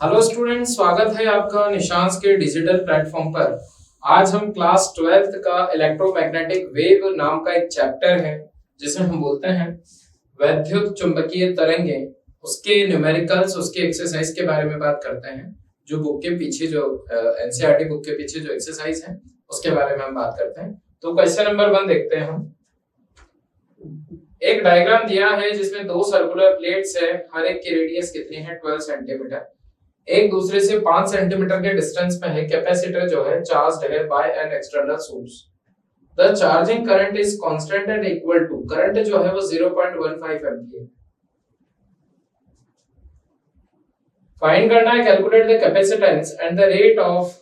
Hello student, स्वागत है आपका निशांस के डिजिटल प्लेटफॉर्म पर। आज हम क्लास 12th का इलेक्ट्रोमैग्नेटिक वेव नाम का एक चैप्टर है जिसे हम बोलते हैं वैद्युत चुंबकीय तरंगे, उसके न्यूमेरिकल्स, उसके एक्सरसाइज के बारे में बात करते हैं। जो बुक के पीछे जो एनसीईआरटी बुक के पीछे जो एक्सरसाइज है उसके बारे में हम बात करते हैं। तो क्वेश्चन नंबर 1 देखते हैं हम। एक डायग्राम दिया है जिसमें दो सर्कुलर प्लेट्स है, हर एक की रेडियस कितनी है 12 सेंटीमीटर, एक दूसरे से 5 सेंटीमीटर के डिस्टेंस में है। कैपेसिटर जो है चार्ज्ड है by an external source. The charging current is constant and equal to, current जो है वो 0.15 एम्पीयर। फाइंड करना है, calculate the capacitance and the rate of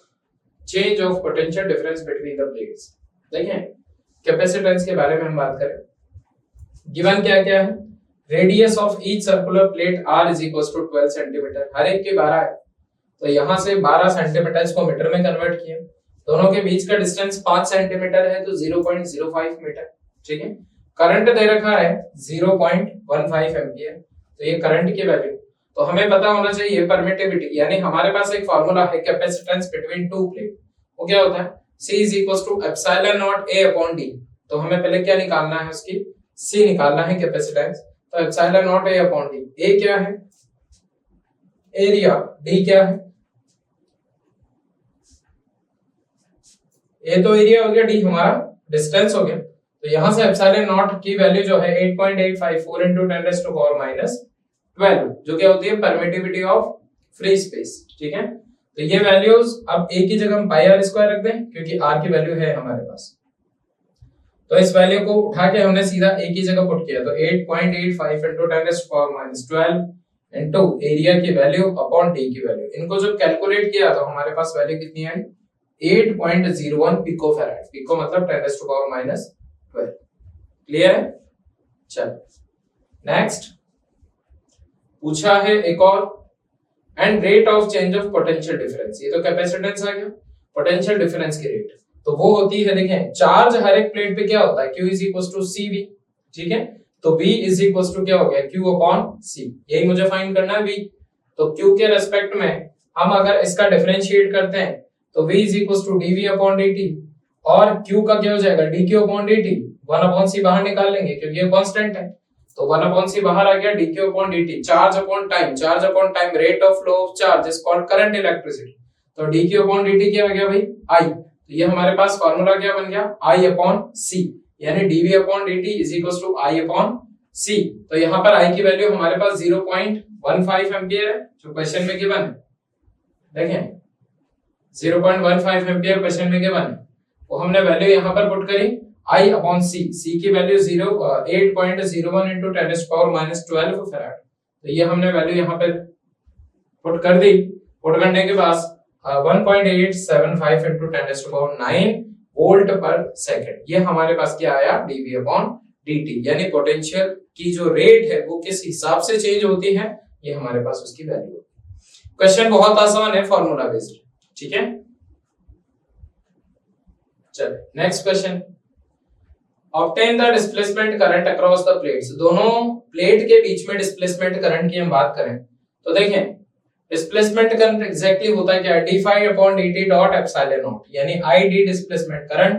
change of potential difference between the plates. देखें capacitance के बारे में हम बात करें। गिवन क्या क्या है, radius of each circular plate r is equal to 12 centimetre, हर एक के 12 है, तो यहां से 12 सेंटीमीटर को मीटर में कन्वर्ट किया। दोनों के बीच का डिस्टेंस 5 सेंटीमीटर है तो 0.05 मीटर। ठीक है, करंट दे रखा है 0.15 एम्पीयर, तो ये करंट की वैल्यू। तो हमें पता होना चाहिए परमिटिविटी, यानी हमारे पास एक फार्मूला है कैपेसिटेंस बिटवीन टू प्लेट। वो क्या होता है, C is equal to epsilon not A upon D। तो हमें पहले क्या निकालना है, उसकी C निकालना है कैपेसिटेंस। तो epsilon not A upon D, A क्या है एरिया, D क्या है, A तो एरिया हो गया, D हमारा डिस्टेंस हो गया। तो यहां से एप्सिलॉन नॉट की वैल्यू जो है 8.854 into 10⁻⁻12, जो क्या होती है परमिटिविटी ऑफ फ्री स्पेस। ठीक है, तो ये वैल्यूज अब A की जगह हम पाई r स्क्वायर रख दें क्योंकि r की वैल्यू है हमारे पास। तो इस वैल्यू को उठा के हमने सीधा A की जगह पुट किया, तो 8.85 into 10⁻12 इनटू एरिया की वैल्यू अपॉन D की वैल्यू। इनको जब कैलकुलेट किया तो हमारे पास वैल्यू कितनी आई, 8.01 पिकोफैराड। पिको मतलब 10⁻12। क्लियर है। चलो नेक्स्ट पूछा है एक और, and rate of change of potential difference. ये तो कैपेसिटेंस आ गया, पोटेंशियल डिफरेंस की रेट तो वो होती है, देखें चार्ज हर एक प्लेट पे क्या होता है, Q is equal to CV। ठीक है, तो V इज इक्वल टू क्या हो गया, Q अपॉन C। यही मुझे फाइंड करना है V। तो Q के रेस्पेक्ट में हम अगर इसका डिफरेंशिएट करते हैं तो V is equal to dV upon dt, और Q का क्या हो जाएगा dQ upon dt। 1 upon C बाहर निकाल लेंगे क्योंकि ये कांस्टेंट है, तो 1 अपॉन C बाहर आ गया, dQ upon dt। Charge upon time, charge upon time, rate of flow of charge is called current electricity. तो dQ अपॉन dt क्या आ गया भाई, I। तो ये हमारे पास फार्मूला क्या बन गया, I अपॉन C, यानी dV upon dt is equal to I upon C। तो यहाँ पर I की वैल्यू हमारे पास 0.15 एम्पीयर है जो क्वेश्चन में गिवन है। देखें 0.15 एम्पीयर क्वेश्चन में गिवन है, वो हमने वैल्यू यहाँ पर पुट करी I अपॉन C। C की वैल्यू 8.01 into 10⁻12 फैराड। तो ये हमने वैल्यू यहाँ पे पुट कर दी। पुट करने के बाद 1.875 into 10⁻9 वोल्ट पर सेकंड, ये हमारे पास क्या आया, dV अपॉन dt। यानी पोटेंशियल की जो रेट है वो किस हिसाब से चेंज होती है, ये हमारे पास उसकी वैल्यू है। क्वेश्चन बहुत आसान है, फॉर्मूला बेस्ड। ठीक है, चलो next question. Obtain the displacement current across the plates. दोनों प्लेट के बीच में डिस्प्लेसमेंट करंट की हम बात करें तो देखें डिस्प्लेसमेंट करंट एग्जैक्टली होता है क्या, d phi upon dt dot epsilon not, यानी id displacement current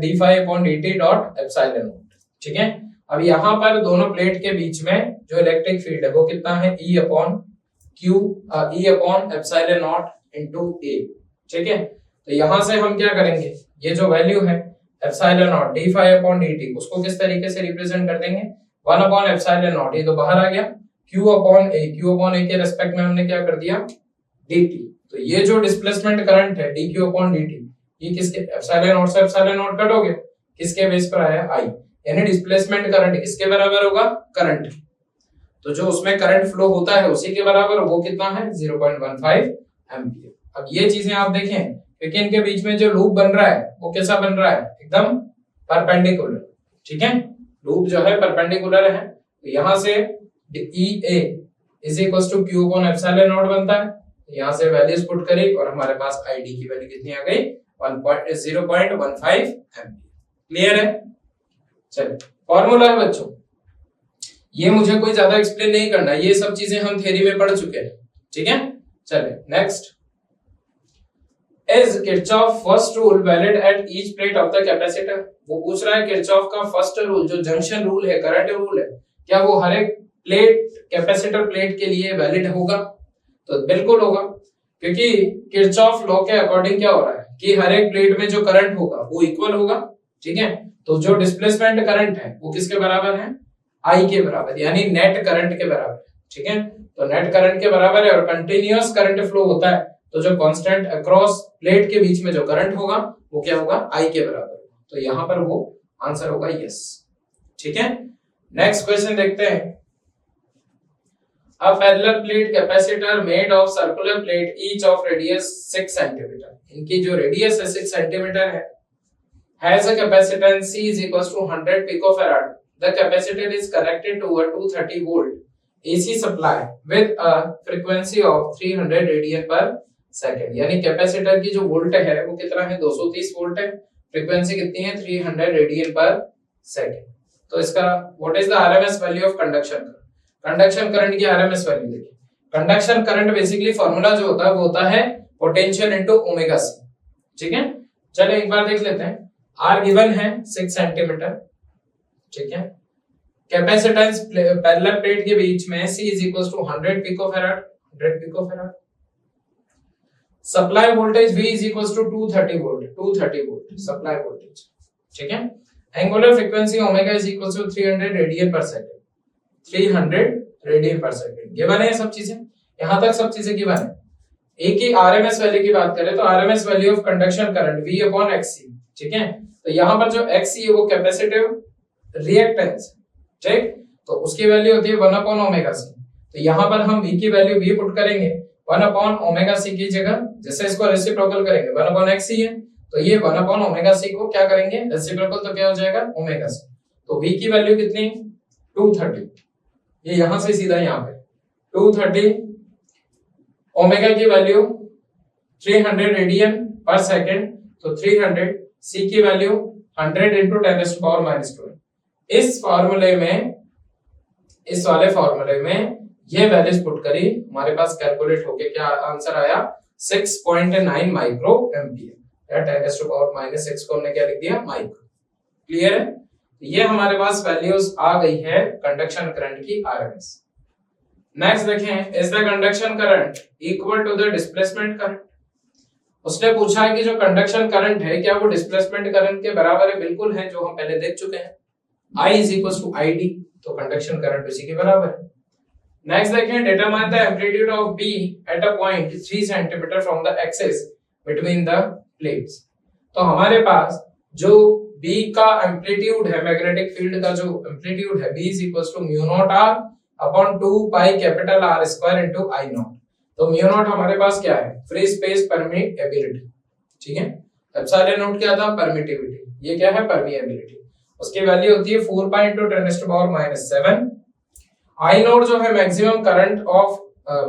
d phi upon dt dot epsilon not. ठीक है, अब यहाँ पर दोनों प्लेट के बीच में जो इलेक्ट्रिक फील्ड है वो कितना है, E upon Q, E upon epsilon not into A। ठीक है, तो यहाँ से हम क्या करेंगे, ये जो वैल्यू है epsilon not d phi upon dt, उसको किस तरीके से रिप्रेजेंट कर देंगे, 1 अपॉन एप्सिलॉन नॉट, ये तो बाहर आ गया, Q अपॉन A के रेस्पेक्ट में हमने क्या कर दिया dt। तो ये जो डिस्प्लेसमेंट करंट है dQ अपॉन dt, ये किसके, एप्सिलॉन नॉट से एप्सिलॉन नॉट कट हो गया, किसके बेस पर आया, I। यानी डिस्प्लेसमेंट करंट किसके बराबर होगा, करंट। तो जो उसमें करंट फ्लो होता है उसी के बराबर, वो कितना है 0.15 एम्पीयर। अब ये चीजें आप देखें क्योंकि इनके बीच में जो लूप बन रहा है वो कैसा बन रहा है, एकदम परपेंडिकुलर। ठीक है, लूप जो है परपेंडिकुलर है, तो यहां से EA is equal to Q upon epsilon not बनता है। यहां से वैल्यूज पुट करी और हमारे पास ID की वैल्यू कितनी आ गई, 0.15 एम्पीयर। क्लियर है। चलिए फॉर्मूला है बच्चों, ये मुझे कोई ज्यादा एक्सप्लेन नहीं करना, ये सब चीजें हम थ्योरी में पढ़ चुके हैं। ठीक है, चले next, is Kirchhoff first rule valid at each plate of the capacitor. वो पूछ रहा है किरचॉफ का फर्स्ट रूल जो जंक्शन रूल है, करंट रूल है, क्या वो हर एक प्लेट कैपेसिटर प्लेट के लिए वैलिड होगा? तो बिल्कुल होगा, क्योंकि किरचॉफ लॉ के अकॉर्डिंग क्या हो रहा है कि हर एक प्लेट में जो करंट होगा वो इक्वल होगा, ठीक है। तो जो डिस्प्लेसमेंट करंट है वो किसके बराबर है? आई के बराबर, यानी नेट करंट के बराबर, ठीक है। तो नेट करंट के बराबर है और कंटिन्यूअस करंट फ्लो होता है, तो जो कांस्टेंट अक्रॉस प्लेट के बीच में जो करंट होगा वो क्या होगा? आई के बराबर। तो यहां पर वो आंसर होगा यस, ठीक है। नेक्स्ट क्वेश्चन देखते हैं। A parallel plate capacitor made of circular plate each of radius 6 cm, इनकी जो रेडियस है 6 cm है, has a capacitance C is equals to 100 picofarad. The capacitor is connected to a 230 volt AC supply with a frequency of 300 radian per second. यानी capacitor की जो volt है वो कितना है? 230 वोल्ट है, फ्रीक्वेंसी कितनी है? 300 रेडियन पर सेकंड। तो इसका what is the RMS value of conduction current? Conduction current की आरएमएस वैल्यू देखिए। कंडक्शन करंट बेसिकली फार्मूला जो होता है वो होता है पोटेंशियल इनटू ओमेगा सी, ठीक है। चलो एक बार देख लेते हैं। आर गिवन है 6 सेंटीमीटर, ठीक है। कैपेसिटेंस पैरेलल प्लेट के बीच में C is equals to 100 picofarad, 100 picofarad. Supply voltage V is equals to 230 volt, 230 volt supply voltage, ठीक है। Angular frequency omega is equals to 300 radian पर सेकंड, 300 रेडियन पर second. Given है सब चीजें, यहां तक सब चीजें गिवन है। एक ही आरएमएस वैल्यू की बात करें तो RMS value of conduction current V upon XC, ठीक है। तो यहां पर जो XC है वो कैपेसिटिव रिएक्टेंस, ठीक। तो उसकी वैल्यू होती है 1 अपॉन ओमेगा सी। तो यहां पर हम V की वैल्यू V पुट करेंगे 1 अपॉन ओमेगा सी की जगह, जैसे इसको रेसिप्रोकल करेंगे 1 अपॉन XC है, तो ये 1 अपॉन ओमेगा सी को क्या करेंगे? रेसिप्रोकल, तो क्या हो जाएगा? Omega C. तो V की वैल्यू कितनी? 230, ये यहां से सीधा यहां पे 230, ओमेगा की वैल्यू 300 रेडियन पर सेकंड, तो 300, C की वैल्यू 100 into 10⁻⁻²। इस फार्मूले में, इस वाले फार्मूले में ये वैल्यूज पुट करी, हमारे पास कैलकुलेट होके क्या आंसर आया? 6.9 माइक्रो एम्पियर या 10⁻⁻6 को हमने क्या लिख दिया? माइक्रो। क्लियर है? ये हमारे पास वैल्यूज आ गई है कंडक्शन करंट की आरएमएस। नेक्स्ट देखें, is the conduction current equal to the displacement current? उसने पूछा है कि जो कंडक्शन करंट है क्या वो डिस्प्लेसमेंट करंट के बराबर है? बिल्कुल है, जो हम पहले देख चुके हैं। I is equals to ID, तो कंडक्शन करंट उसी के बराबर है। नेक्स्ट देखें, determine the amplitude of B at a point 3 centimetre from the axis between the plates. तो हमारे पास जो B का एम्पलीट्यूड है, मैग्नेटिक फील्ड का जो एम्पलीट्यूड है, B is equals to mu naught R upon 2 pi capital R square into I naught। तो mu naught हमारे पास क्या है? फ्री स्पेस परमिएबिलिटी, ठीक है। एप्सिलॉन नॉट क्या था? परमिटिविटी, ये क्या है? परमिएबिलिटी। उसकी वैल्यू होती है 4 pi into 10⁻⁻7। आई नोट जो है maximum current of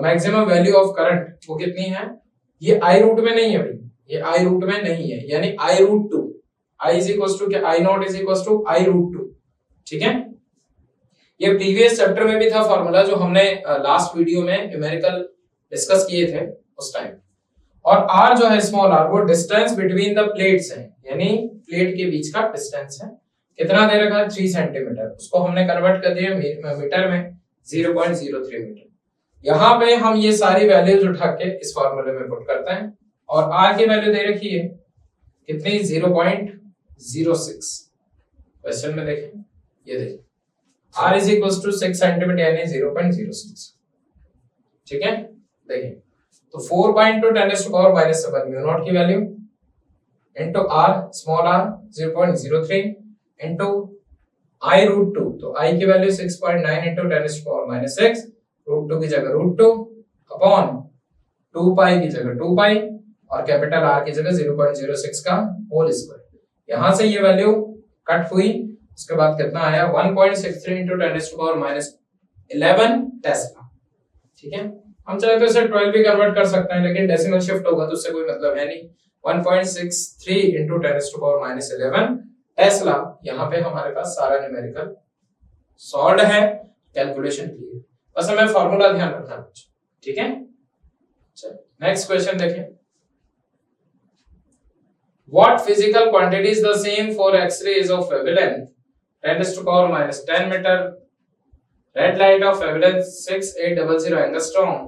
maximum value of current, वो कितनी है? ये आई रूट में नहीं है भाई, ये आई रूट में नहीं है, यानी i root 2। I is equals to क्या? I not is equals to i root 2, ठीक है। ये प्रीवियस चैप्टर में भी था फॉर्मूला, जो हमने लास्ट वीडियो में न्यूमेरिकल डिस्कस किए थे उस टाइम। और आर जो है स्मॉल आर, वो डिस्टेंस बिटवीन द प्लेट्स है, यानी प्लेट के बीच का डिस्टेंस है। कितना दे रखा है? 3 सेंटीमीटर। उसको हमने कन्वर्ट कर दिया मीटर में, 0.03 मीटर। यहाँ पे हम ये सारी वैल्यूज उठा के इस फॉर्मूले में पुट करते हैं, और आर की वैल्यू दे रखी है कितनी? 0.06। क्वेश्चन में देखें, ये देखिए R is equal to 6 centimetre यानी 0.06, ठीक है। देखिए तो 4 pi into 10⁻⁻7 म्यू नॉट की value into R small R 0.03 into I root 2, तो आई की वैल्यू 6.9 into 10⁻⁻6, रूट 2 की जगह रूट 2 अपॉन 2 pi की जगह 2 pi और कैपिटल आर की जगह 0.06 का होल स्क्वायर। यहां से ये वैल्यू कट हुई, उसके बाद कितना आया? 1.63 into 10⁻11 टेस्ला, ठीक है। हम चाहे तो इसे 12 भी कन्वर्ट कर सकते हैं, लेकिन डेसिमल शिफ्ट होगा तो उससे कोई मतलब है नहीं। 1.63 into 10⁻11 टेस्ला। यहाँ पे हमारे पास सारा न्यूमेरिकल सॉल्व है, कैलकुलेशन क्लियर। बस हमें फार्मूला ध्यान रखना कुछ, ठीक है। चलो नेक्स्ट क्वेश्चन देखें. What physical quantity is the same for X-rays of wavelength 10 to the power minus 10 meter, red light of wavelength 6800 angstrom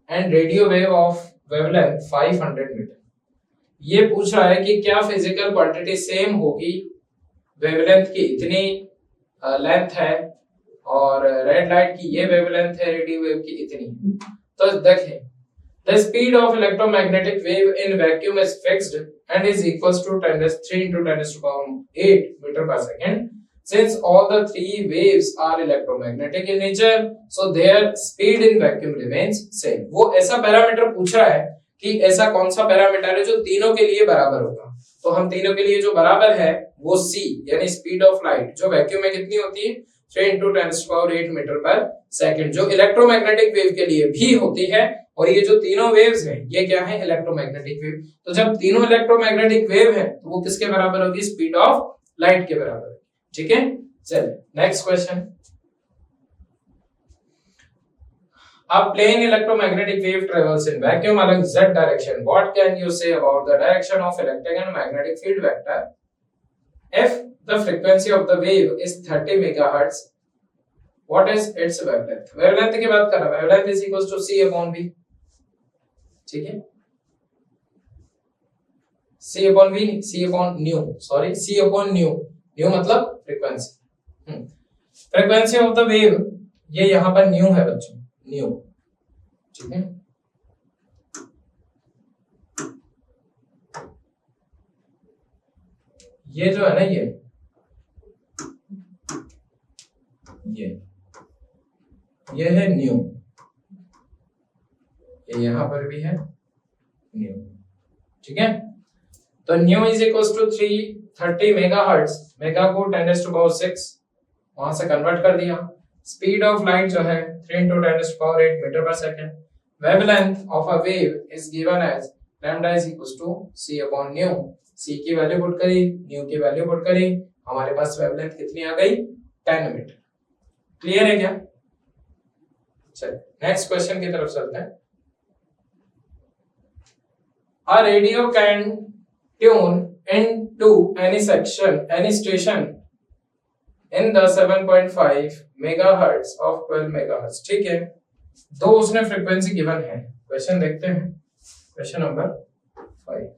and radio wave of wavelength 500 meter. ये पूछ रहा है कि क्या फिजिकल क्वांटिटी सेम होगी, wavelength की इतनी लेंथ है और रेड लाइट की ये वेवलेंथ है, रेडियो वेव की इतनी. तो देखें, the speed of electromagnetic wave in vacuum is fixed and is equals to 3 into 10 to the power 8 meter per second. Since all the three waves are electromagnetic in nature, so their speed in vacuum remains same. वो ऐसा parameter पूछ रहा है कि ऐसा कौन सा parameter है जो तीनों के लिए बराबर होगा. तो हम तीनों के लिए जो बराबर है वो c यानी स्पीड ऑफ लाइट जो वैक्यूम में कितनी होती है 3 into 10 to the power 8 metre पर सेकंड, जो इलेक्ट्रोमैग्नेटिक वेव के लिए भी होती है. और ये जो तीनों वेव्स हैं ये क्या है, इलेक्ट्रोमैग्नेटिक वेव. तो जब तीनों इलेक्ट्रोमैग्नेटिक वेव हैं तो वो किसके बराबर होगी, स्पीड ऑफ लाइट के बराबर होगी. ठीक है, चलिए next question. A plane electromagnetic wave travels in vacuum along z direction. What can you say about the direction of electric and magnetic field vector if the frequency of the wave is 30 megahertz? What is its wavelength? Wavelength की बात कर रहा है. Wavelength is equals to c upon v. ठीक है, c upon v नहीं, c upon nu. Sorry, c upon nu. Nu मतलब frequency. Frequency of the wave ये यहाँ पर nu है बच्चों, nu. ठीक है, ये जो है ना ये है न्यू, ये यहां पर भी है न्यू. ठीक है, तो nu is equals to 330 megahertz. Mega को 10 to the power 6 वहां से कन्वर्ट कर दिया. स्पीड ऑफ लाइट जो है 3 into 10 to the power 8 metre पर second. Wavelength of a wave is given as lambda is equals to c upon nu. c की value put करी, न्यू की वैल्यू पुट करी, हमारे पास वेवलेंथ कितनी आ गई, 10 मीटर. क्लियर है क्या? चलिए नेक्स्ट क्वेश्चन की तरफ चलते हैं. A radio can tune into any section, any station in the 7.5 megahertz of 12 megahertz. ठीक है, दो उसने फ्रीक्वेंसी गिवन है. क्वेश्चन देखते हैं, क्वेश्चन नंबर 5.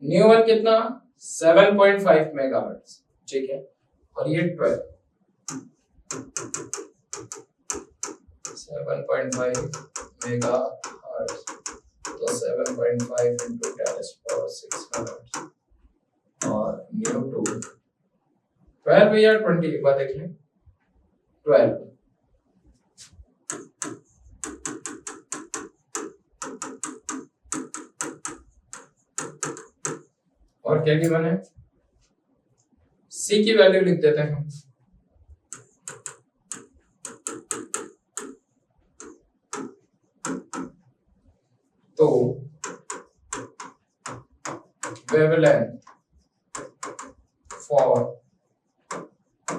न्यू वन कितना 7.5 मेगाहर्ट्ज. ठीक है, और ये 12 7.5 मेगाहर्ट्ज, तो 7.5 into 10 to the power 6 megahertz और न्यू 2 12 या 20. एक बार देख लें, 12. और क्या गिवन है, c की वैल्यू लिख देते हैं हम. तो वेवलेंथ फॉर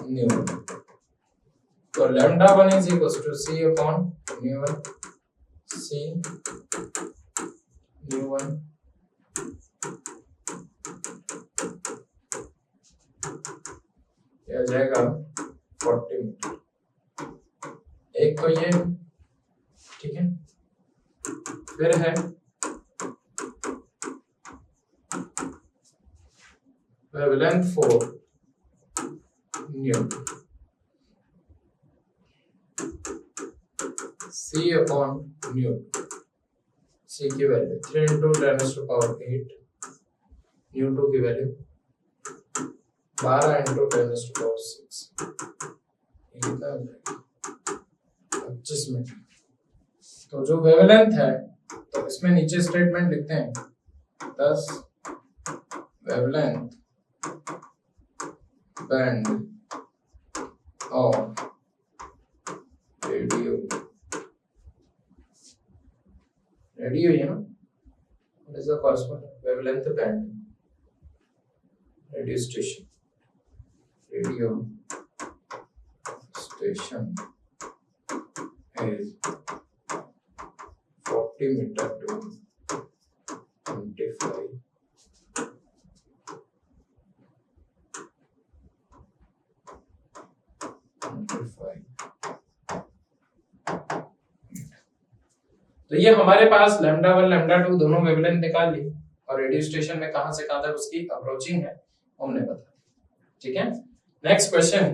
न्यू, तो lambda 1 is equals to c upon nu 1. c nu 1 आ जाएगा 40 मीटर. एक तो ये, ठीक है, फिर है wavelength for new c upon nu. c की value 3 into 10 to the power 8, new 2 की value 12 into 10 to the power 6. ये कितना हो जाएगा 25 मीटर. तो जो वेवलेंथ है, तो इसमें नीचे स्टेटमेंट लिखते हैं, 10 wavelength band of radio. Radio है ना, what is the corresponding wavelength band radio station, radio station is 40 meter to 25 तो ये हमारे पास लैम्डा 1 लैम्डा 2 दोनों वेवलेंथ निकाल ली और रेडियो स्टेशन में कहां से कहां तक उसकी अप्रोचिंग है हमने बता दी। ठीक है, next question.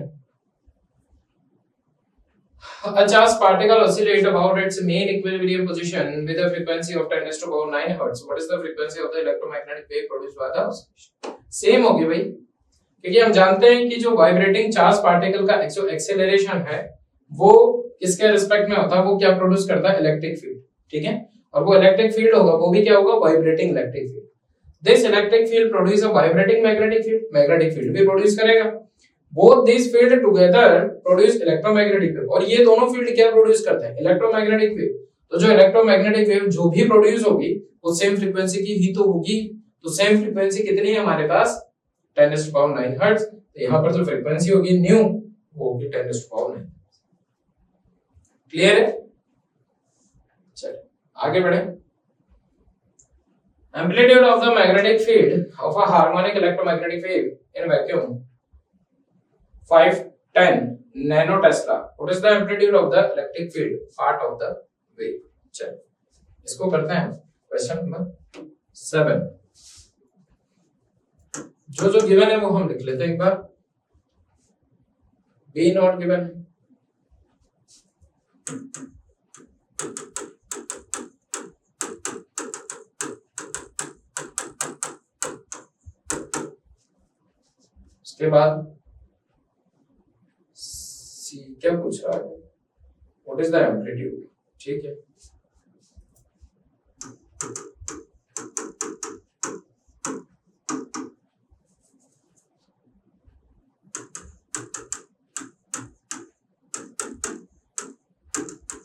A charged particle oscillates about its main equilibrium position with a frequency of 10 to the power 9 Hz. What is the frequency of the electromagnetic wave produced by the oscillation? Same होगी भाई, क्योंकि हम जानते हैं कि जो vibrating charge particle का acceleration है वो किसके रिस्पेक्ट में होता है, वो क्या प्रोड्यूस करता है, इलेक्ट्रिक फील्ड। ठीक है, और वो इलेक्ट्रिक फील्ड होगा, वो भी क्या होगा, vibrating electric field. This electric field produce a vibrating magnetic field, magnetic field भी प्रोड्यूस करेगा। Both this field together produce electromagnetic wave, और ये दोनों फील्ड क्या प्रोड्यूस करते हैं, इलेक्ट्रोमैग्नेटिक वेव। तो जो इलेक्ट्रोमैग्नेटिक वेव जो भी प्रोड्यूस होगी वो सेम फ्रीक्वेंसी की ही तो होगी। तो सेम फ्रीक्वेंसी कितनी है हमारे पास, 10 to the power 9 हर्ट्ज। तो यहाँ पर जो फ्रीक्वेंसी होगी न्यू वो होगी 10 to the power 9। क्लियर है, चलिए आगे बढ़े। Amplitude of the magnetic field of a harmonic electromagnetic wave in vacuum 510 nanotesla. What is the amplitude of the electric field part of the wave? चलिए इसको करते हैं क्वेश्चन नंबर 7। जो जो गिवन है वो हम लिख लेते हैं एक बार। B नॉट गिवन है, उसके बाद सी क्या पूछ रहा है, व्हाट इज द एम्पलीट्यूड। ठीक है,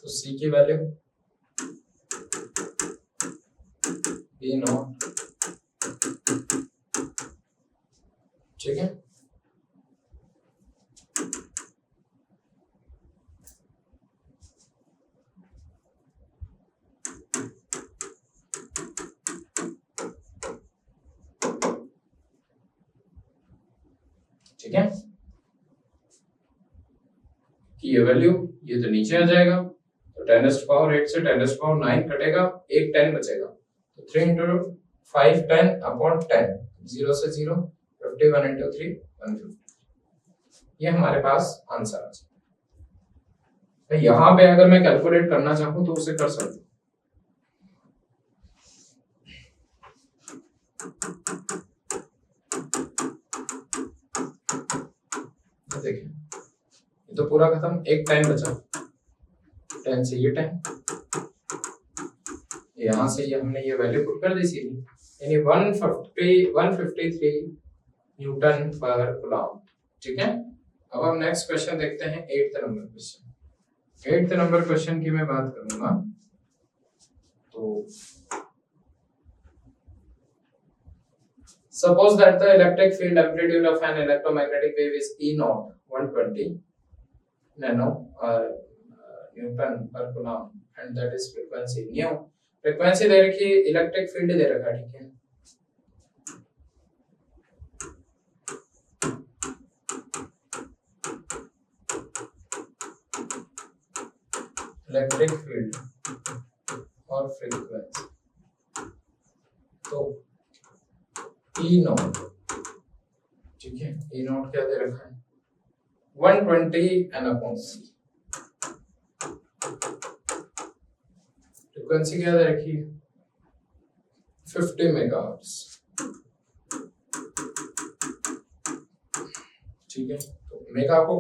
तो सी की वैल्यू बी नॉट। ठीक है, ठीक है, कि ये वैल्यू ये तो नीचे आ जाएगा, तो 10 to the power 8 से 10 to the power 9 कटेगा, एक 10 बचेगा, तो 3 into 5 10 upon 10, 0 से 0, 51 into 3 150। ये हमारे पास आंसर आ जाएगा। यहाँ पे अगर मैं कैलकुलेट करना चाहूँ तो उसे कर सकता हूँ। देखिए ये तो पूरा खत्म, एक 10 बचा, 10 से ये 10, यहाँ से ये हमने ये वैल्यू पुट कर दी सीधी, यानी 153 न्यूटन पर कूलम। ठीक है, अब हम नेक्स्ट क्वेश्चन देखते हैं, 8th number question. 8th number question की मैं बात करूंगा तो suppose that the electric field amplitude of an electromagnetic wave is E naught 120 nano Newton per coulomb and that is frequency nu। Frequency दे रखी है, इलेक्ट्रिक फील्ड दे रखा है। ठीक है, इलेक्ट्रिक फील्ड और फ्रीक्वेंसी, तो ई नॉट। ठीक है, ई नॉट क्या दे रखा है, 120 n/c। फ्रीक्वेंसी क्या दे रखी है, 50 मेगाहर्ट्ज। ठीक है, तो मेगा को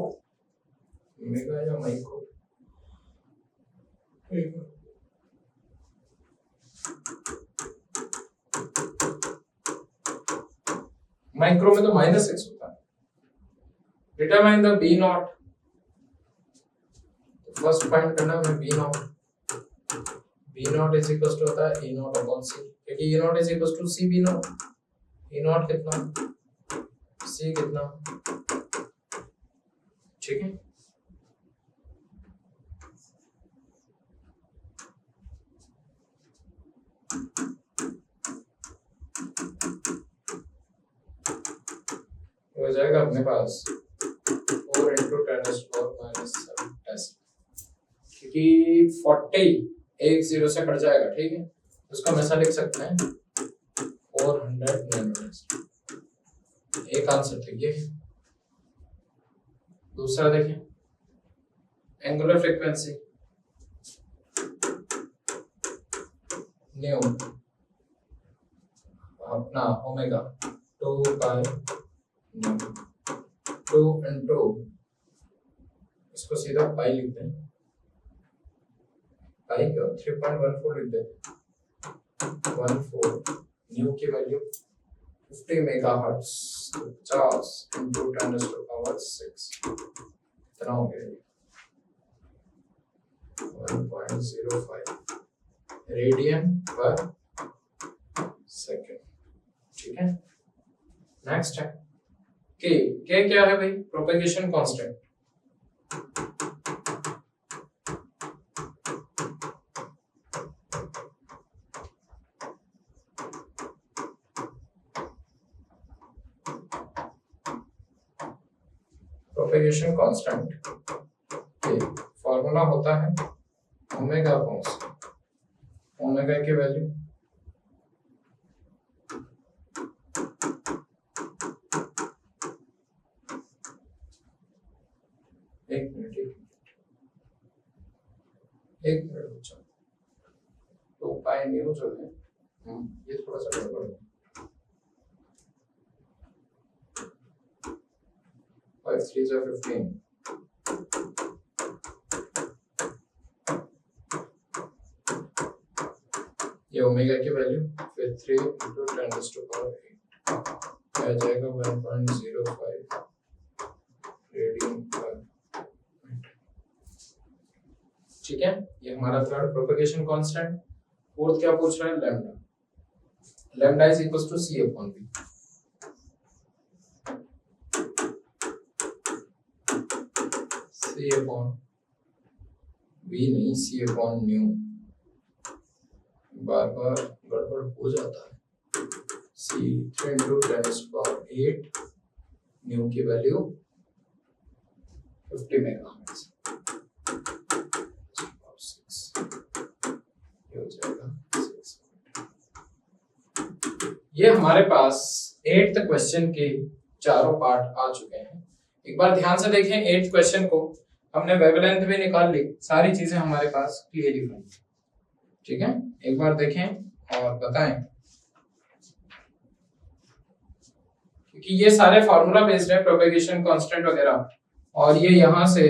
मेगा या माइक्रो, माइक्रो में तो -6 होता है। Determine the B naught, first find करना है B naught. B naught is equal to होता है ए नॉट अपॉन सी, क्योंकि A naught is equal to C B naught. A naught कितना, सी कितना। ठीक है, हो जाएगा अपने पास 4 इंटू 10⁻⁻⁷, क्योंकि 40 एक 0 से कट जाएगा, ठीक है, उसको हम ऐसा लिख सकते हैं 400 नैनोमीटर। एक आंसर तो ये है। दूसरा देखें, एंगुलर फ्रीक्वेंसी न्यू अपना ओमेगा 2 पाई न्यू 2 इंटू, इसको सीधा पाई लिखते हैं, पाई क्यों 3.14 लिख देते, 14 न्यू की वैल्यू 50 मेगाहर्ट्ज, 50 इंटू 10⁻⁶, कितना हो गया 1.05 रेडियन पर सेकेंड, ठीक है। नेक्स्ट है के क्या है भाई, प्रोपेगेशन कांस्टेंट। प्रोपेगेशन कांस्टेंट के फॉर्मूला होता है ओमेगा अपॉन ओमेगा की वैल्यू एक मिनट बच्चों, 2 पाई न्यू जो है ये थोड़ा सा गड़बड़ है, 5 3 जा 15, ये ओमेगा की वैल्यू फिर 3 इंटू 10⁻⁸ आ जाएगा 1.05 रेडियन पर मिनट, ठीक है। ये हमारा थर्ड प्रोपेगेशन कांस्टेंट। फोर्थ क्या पूछ रहा है, lambda. Lambda is equal to C upon B, C upon B नहीं, सी अपॉन न्यू, बार बार गड़बड़ हो जाता है। सी 3 इंटू 10⁸ न्यू की वैल्यू 50 मेगाहर्ट्ज, ये हमारे पास 8th क्वेश्चन के चारों पार्ट आ चुके हैं। एक बार ध्यान से देखें, 8th क्वेश्चन को हमने वेवलेंथ भी निकाल ली, सारी चीजें हमारे पास क्लियरली बनी, ठीक है। एक बार देखें और बताएं, क्योंकि ये सारे फार्मूला बेस्ड है, प्रोपेगेशन कांस्टेंट वगैरह, और ये यहाँ से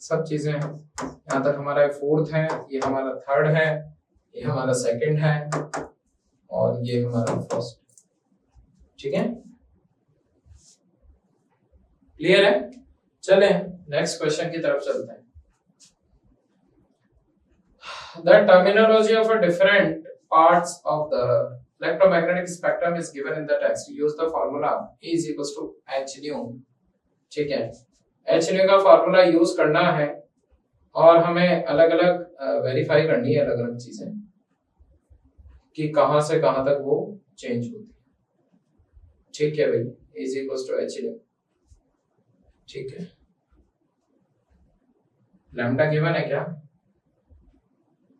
सब चीजें हैं। यहाँ तक हमारा फोर्थ है, ये हमारा थर्ड है, ये हमारा सेकंड है, और ये हमारा फर्स्ट, ठीक है। क्लियर है? चलें नेक्स्ट क्वेश्चन की तरफ चलते हैं। The terminology of a different parts of the electromagnetic spectrum is given in the text. Use the formula E is equals to h nu, ठीक है। h nu का फार्मूला यूज करना है और हमें अलग अलग वेरीफाई करनी है, अलग अलग चीजें कि कहां से कहां तक वो चेंज होती है, ठीक है भाई। E is equals to h nu, ठीक है। लैम्डा गिवन है क्या?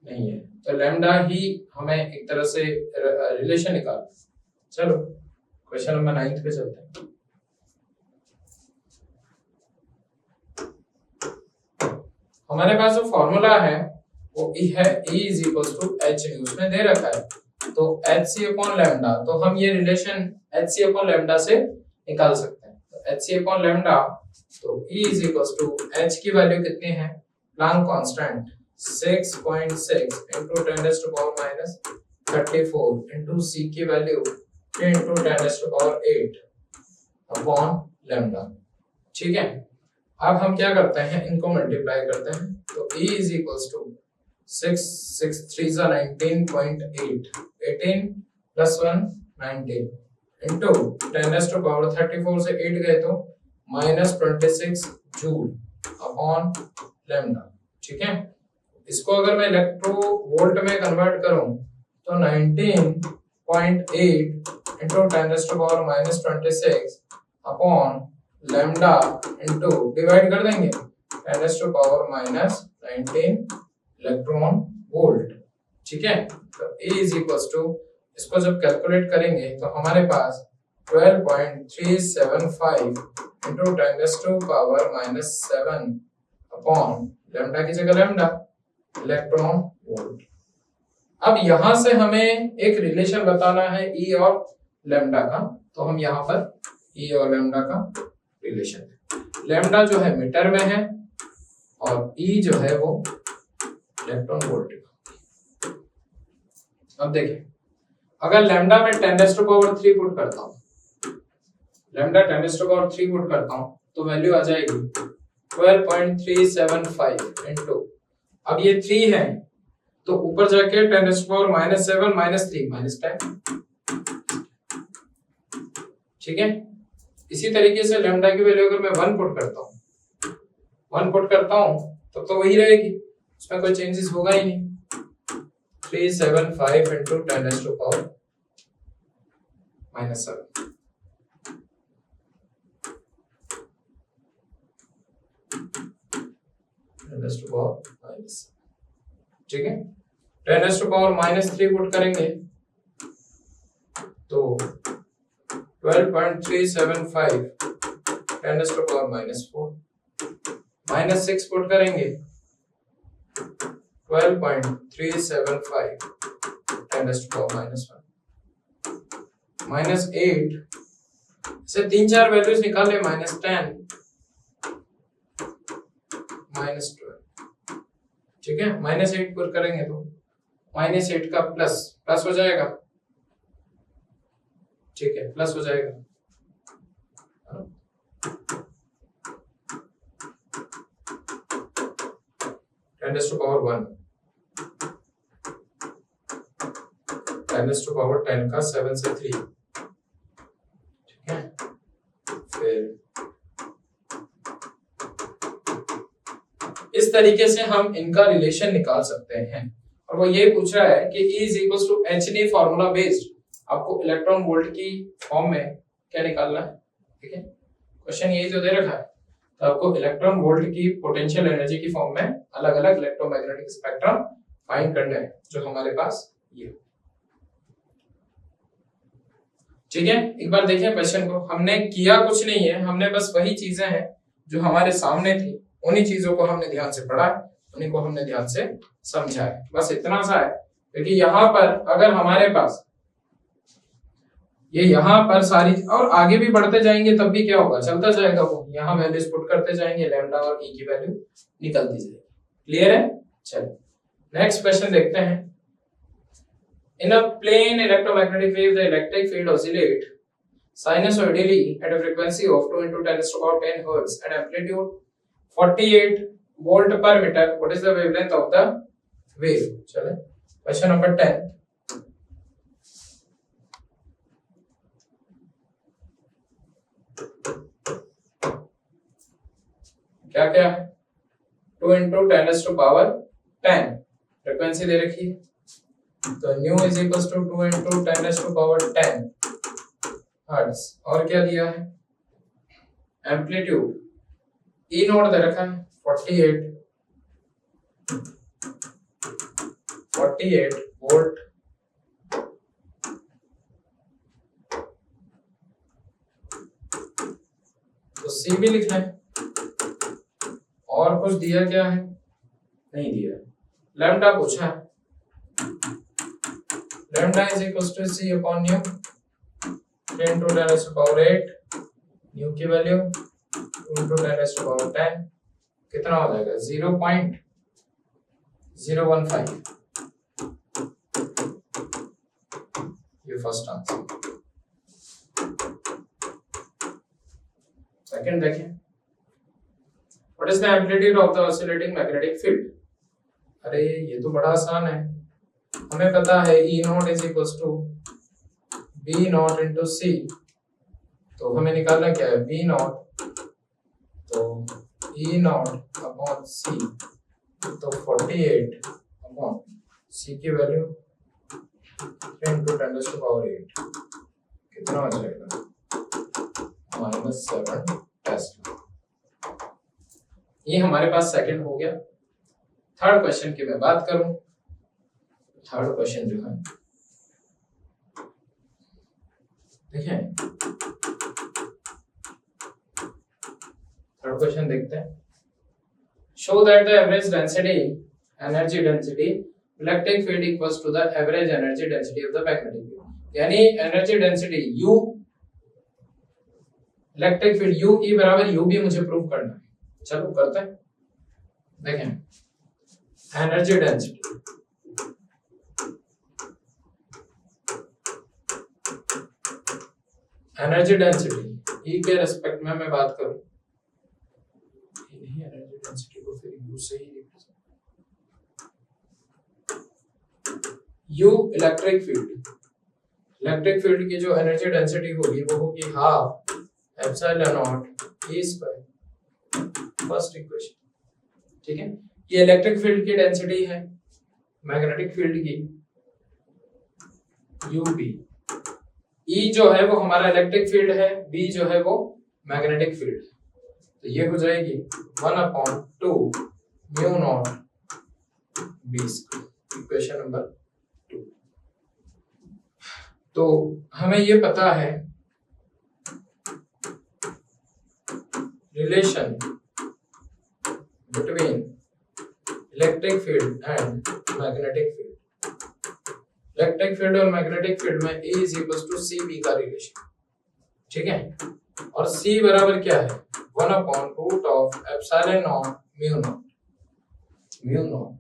नहीं है, तो लैम्डा ही हमें एक तरह से रिलेशन निकाल। चलो क्वेश्चन नंबर 9 पे चलते हैं। हमारे पास जो फॉर्मूला है वो E है, E is equals to h nu, उसमें दे रखा है, तो hc अपॉन लैम्डा, तो हम ये रिलेशन hc अपॉन लैम्डा से निकाल सकते हैं। तो hc अपॉन लैम्डा, तो E is equals to h की वैल्यू कितनी है, Planck constant 6.6 into 10⁻⁻34 into c की वैल्यू 3 into 10⁸ अपॉन लैम्डा, ठीक है। अब हम क्या करते हैं, इनको मल्टीप्लाई करते हैं, तो E is equals to 6 3 19.8, 18 plus 1 19 into 10⁻34 से 8 गए तो -26 जूल अपॉन लैम्डा, ठीक है। इसको अगर मैं इलेक्ट्रो वोल्ट में कन्वर्ट करूं तो 19.8 into 10⁻⁻26 upon lambda into divide कर देंगे 10 to power minus 19 electron volt. ठीक है, तो E इज इक्वल टू, इसको जब कैलकुलेट करेंगे तो हमारे पास 12.375 into 10 to power minus 7 upon lambda की जगह लैम्डा इलेक्ट्रॉन वोल्ट। अब यहां से हमें एक रिलेशन बताना है E और लैम्डा का, तो हम यहाँ पर E और लैम्डा का रिलेशन, लैम्डा जो है मीटर में है और E जो है वो इलेक्ट्रॉन वोल्ट। अब देखिए, अगर लैम्डा में 10 टू पावर 3 पुट करता हूं, लैम्डा 10 टू पावर 3 पुट करता हूं तो वैल्यू आ जाएगी 12.375 इंटू, अब ये 3 है तो ऊपर जाके 10 to power minus 7 minus 3 minus 10। ठीक है, इसी तरीके से लैम्डा की वैल्यू अगर मैं 1 पुट करता हूं, 1 पुट करता हूं तब तो वही रहेगी, उसमें कोई चेंजेस होगा ही नहीं। 375 इंटू 10 टू पावर माइनस 7, ठीक है, 10 टू पावर माइनस 3 पुट करेंगे तो 12.375 10 to power minus 4, minus 6 put करेंगे 12.375 10 टू पावर माइनस 1, माइनस 8 से 3-4 वैल्यूज निकाले, माइनस 10 माइनस 12। ठीक है, माइनस 8 पुट करेंगे तो माइनस 8 का प्लस हो जाएगा। ठीक है, प्लस हो जाएगा। 10 टू पावर 1, 10 टू पावर 10 का 7 से 3। ठीक है, फिर इस तरीके से हम इनका रिलेशन निकाल सकते हैं। और वो ये पूछ रहा है कि E is equal to Hd formula based, आपको इलेक्ट्रॉन वोल्ट की फॉर्म में क्या निकालना है। ठीक है, क्वेश्चन यही तो दे रखा है, तो आपको इलेक्ट्रॉन वोल्ट की पोटेंशियल एनर्जी की फॉर्म में अलग अलग इलेक्ट्रोमैग्नेटिक स्पेक्ट्रम फाइंड करना है, जो हमारे पास ये। ठीक है, एक बार देखिए क्वेश्चन को, हमने किया कुछ नहीं है, हमने बस वही चीजें हैं जो हमारे सामने थी, उन्हीं चीजों को हमने ध्यान से पढ़ा, उन्हीं को हमने ध्यान से समझा है, बस इतना सा है। क्योंकि यहाँ पर अगर हमारे पास ये यहाँ पर सारी, और आगे भी बढ़ते जाएंगे तब भी क्या होगा, चलता जाएगा वो, यहाँ वैल्यूज पुट करते जाएंगे, लैम्डा और E की वैल्यू निकलती जाएगी। क्लियर है, चलिए नेक्स्ट क्वेश्चन देखते हैं। In a plane electromagnetic wave, the electric field oscillate sinusoidally at a frequency of 2 into 10 to the power 10 hertz at amplitude 48 volt per meter. What is the wavelength of the wave? चले question number 10। क्या क्या है, 2 into 10 to the power 10 frequency दे रखी है, तो nu is equal to 2 into 10 to the power 10 hertz, और क्या दिया है, एम्पलीट्यूड E नोट दे रखा है 48 वोल्ट, तो C भी लिखना है, और कुछ दिया क्या है, नहीं दिया। लैम्डा पूछा है, lambda is equal to C upon nu, 3 into 10 to the power 8, nu की value 2 into 10 to the power 10, कितना हो जाएगा 0.015, ये फर्स्ट आंसर। सेकंड देखें, what is the amplitude of the oscillating magnetic field. अरे ये तो बड़ा आसान है, हमें पता है E not is equal to B not into C, तो हमें निकालना क्या है B नॉट, तो E नॉट अपॉन C, तो 48 अपॉन C की value 10 into 10 to the power 8, कितना हो जाएगा -7 टेस्ला। ये हमारे पास सेकंड हो गया। थर्ड क्वेश्चन की मैं बात करूं, थर्ड क्वेश्चन जो है देखें, थर्ड क्वेश्चन देखते हैं। Show that the average density energy density electric field equals to the average energy density of the magnetic field. यानी energy density U, electric field U E बराबर U भी मुझे prove करना है। चलो करते हैं। देखें energy density, energy density E के रेस्पेक्ट में मैं बात करूं, एनर्जी डेंसिटी को फिर U से ही U electric field, electric field की जो एनर्जी डेंसिटी होगी वो होगी half epsilon not E square, first equation. ठीक है, ये इलेक्ट्रिक फील्ड की डेंसिटी है, मैग्नेटिक फील्ड की UB, E जो है वो हमारा इलेक्ट्रिक फील्ड है, B जो है वो मैग्नेटिक फील्ड है। तो ये हो जाएगी 1/2 mu naught B square, equation number 2। तो हमें ये पता है relation between electric field and magnetic field. Electric field और मैग्नेटिक फील्ड में E is equal to CB का रिलेशन। ठीक है, और C बराबर क्या है 1/रूट of epsilon naught mu naught, mu naught.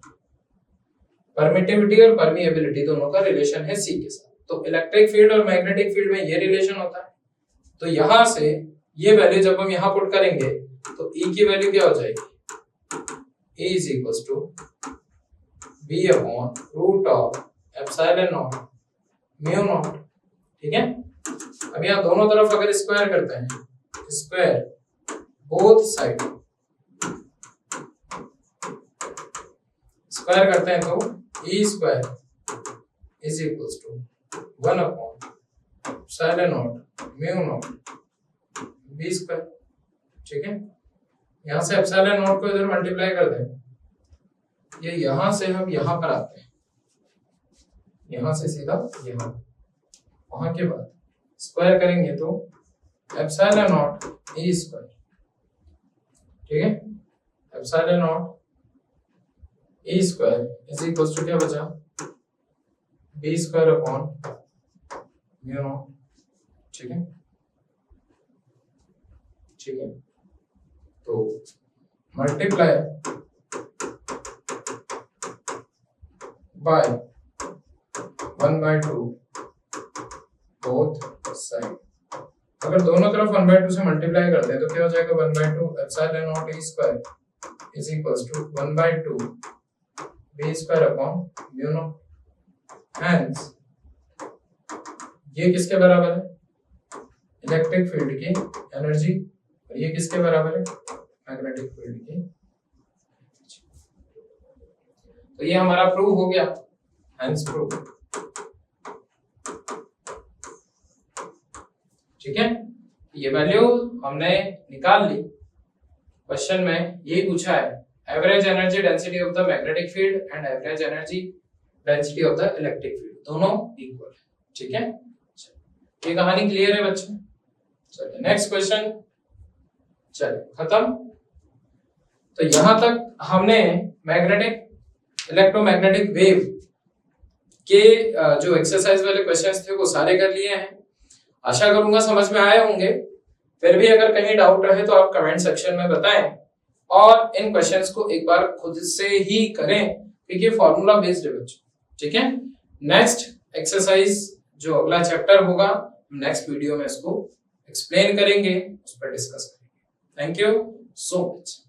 Permittivity और परमिएबिलिटी दोनों का रिलेशन है C के साथ। तो इलेक्ट्रिक फील्ड और मैग्नेटिक फील्ड में ये रिलेशन होता है। तो यहां से ये वैल्यू जब हम यहां पुट करेंगे तो E की वैल्यू क्या हो जाएगी, E इज इक्वल टू B/रूट of epsilon naught mu not. ठीक है, अब यहाँ दोनों तरफ अगर स्क्वायर करते हैं, स्क्वायर बोथ साइड स्क्वायर करते हैं तो E square is equal to 1/एप्सिलॉन naught mu naught B square. ठीक है, यहां से एप्सिलॉन नॉट को इधर मल्टीप्लाई कर दें, ये यहां से हम यहां पर आते हैं, यहां से सीधा यहां, वहां के बाद स्क्वायर करेंगे तो एप्सिलॉन नॉट E स्क्वायर। ठीक है, epsilon not E square is equal to क्या बचा, B square upon mu not. ठीक है, ठीक है, तो मल्टीप्लाई बाय 1/2 बोथ साइड। अगर दोनों तरफ 1/2 से मल्टीप्लाई करते हैं तो क्या हो जाएगा 1/2 epsilon not E square is equal to 1/2 B square upon mu not. Hence ये किसके बराबर है, इलेक्ट्रिक फील्ड की एनर्जी, और ये किसके बराबर है, मैग्नेटिक फील्ड की। तो ये हमारा प्रूव हो गया, हेंस प्रूव। ठीक है, ये वैल्यू हमने निकाल ली। क्वेश्चन में ये पूछा है average energy density of the magnetic field and average energy density of the electric field, दोनों इक्वल है। ठीक है, ये कहानी क्लियर है बच्चों। चलिए नेक्स्ट क्वेश्चन, चलिए खत्म। तो यहां तक हमने मैग्नेटिक इलेक्ट्रोमैग्नेटिक वेव के जो एक्सरसाइज वाले क्वेश्चंस थे वो सारे कर लिए हैं। आशा करूंगा समझ में आए होंगे। फिर भी अगर कहीं डाउट रहे तो आप कमेंट सेक्शन में बताएं, और इन क्वेश्चंस को एक बार खुद से ही करें क्योंकि फॉर्मूला बेस्ड है बच्चों। ठीक है, नेक्स्ट एक्सरसाइज जो अगला चैप्टर होगा नेक्स्ट वीडियो में इसको एक्सप्लेन करेंगे, उस पर डिस्कस करेंगे। Thank you so much.